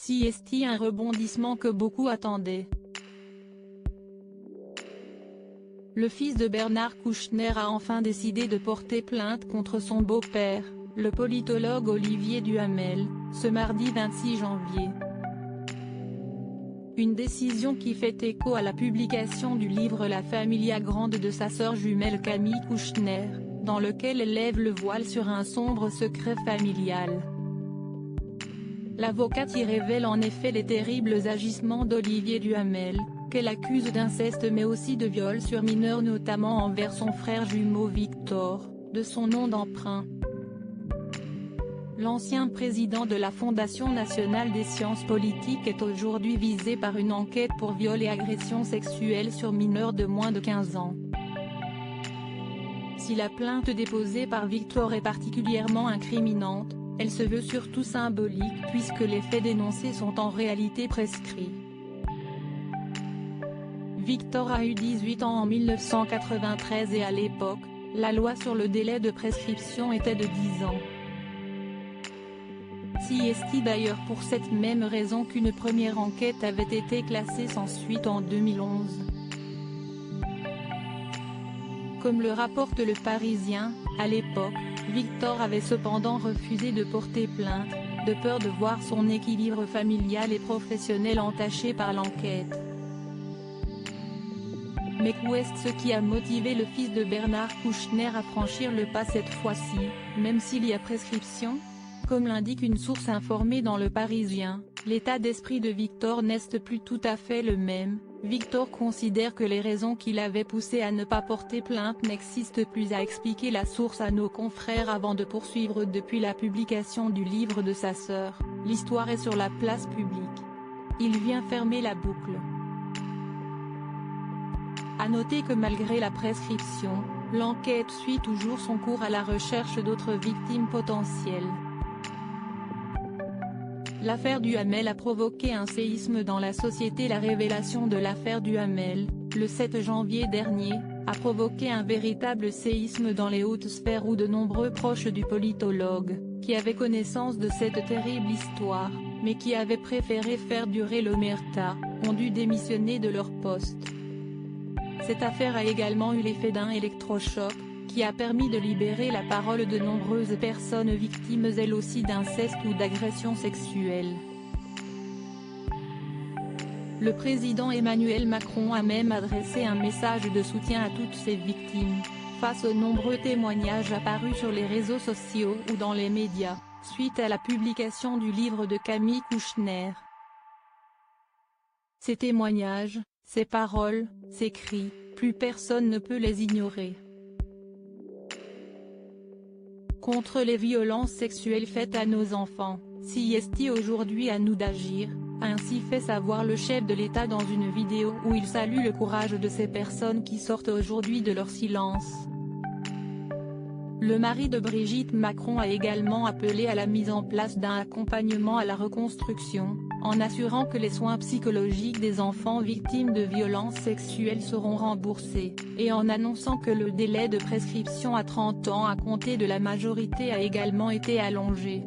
CST, un rebondissement que beaucoup attendaient. Le fils de Bernard Kouchner a enfin décidé de porter plainte contre son beau-père, le politologue Olivier Duhamel, ce mardi 26 janvier. Une décision qui fait écho à la publication du livre La Familia Grande de sa sœur jumelle Camille Kouchner, dans lequel elle lève le voile sur un sombre secret familial. L'avocate y révèle en effet les terribles agissements d'Olivier Duhamel, qu'elle accuse d'inceste mais aussi de viol sur mineurs, notamment envers son frère jumeau Victor, de son nom d'emprunt. L'ancien président de la Fondation nationale des sciences politiques est aujourd'hui visé par une enquête pour viol et agression sexuelle sur mineurs de moins de 15 ans. Si la plainte déposée par Victor est particulièrement incriminante, elle se veut surtout symbolique puisque les faits dénoncés sont en réalité prescrits. Victor a eu 18 ans en 1993 et à l'époque, la loi sur le délai de prescription était de 10 ans. CST d'ailleurs pour cette même raison qu'une première enquête avait été classée sans suite en 2011. Comme le rapporte Le Parisien, à l'époque, Victor avait cependant refusé de porter plainte, de peur de voir son équilibre familial et professionnel entaché par l'enquête. Mais qu'est-ce ce qui a motivé le fils de Bernard Kouchner à franchir le pas cette fois-ci, même s'il y a prescription ? Comme l'indique une source informée dans Le Parisien, l'état d'esprit de Victor n'est plus tout à fait le même. Victor considère que les raisons qui l'avaient poussé à ne pas porter plainte n'existent plus, a expliqué la source à nos confrères avant de poursuivre. Depuis la publication du livre de sa sœur, l'histoire est sur la place publique. Il vient fermer la boucle. À noter que malgré la prescription, l'enquête suit toujours son cours à la recherche d'autres victimes potentielles. L'affaire Duhamel a provoqué un séisme dans la société. La révélation de l'affaire Duhamel, le 7 janvier dernier, a provoqué un véritable séisme dans les hautes sphères où de nombreux proches du politologue, qui avaient connaissance de cette terrible histoire, mais qui avaient préféré faire durer l'omerta, ont dû démissionner de leur poste. Cette affaire a également eu l'effet d'un électrochoc, qui a permis de libérer la parole de nombreuses personnes victimes elles aussi d'inceste ou d'agression sexuelle. Le président Emmanuel Macron a même adressé un message de soutien à toutes ces victimes, face aux nombreux témoignages apparus sur les réseaux sociaux ou dans les médias, suite à la publication du livre de Camille Kouchner. Ces témoignages, ces paroles, ces cris, plus personne ne peut les ignorer. Contre les violences sexuelles faites à nos enfants, CST aujourd'hui à nous d'agir, a ainsi fait savoir le chef de l'État dans une vidéo où il salue le courage de ces personnes qui sortent aujourd'hui de leur silence. Le mari de Brigitte Macron a également appelé à la mise en place d'un accompagnement à la reconstruction, en assurant que les soins psychologiques des enfants victimes de violences sexuelles seront remboursés, et en annonçant que le délai de prescription à 30 ans à compter de la majorité a également été allongé.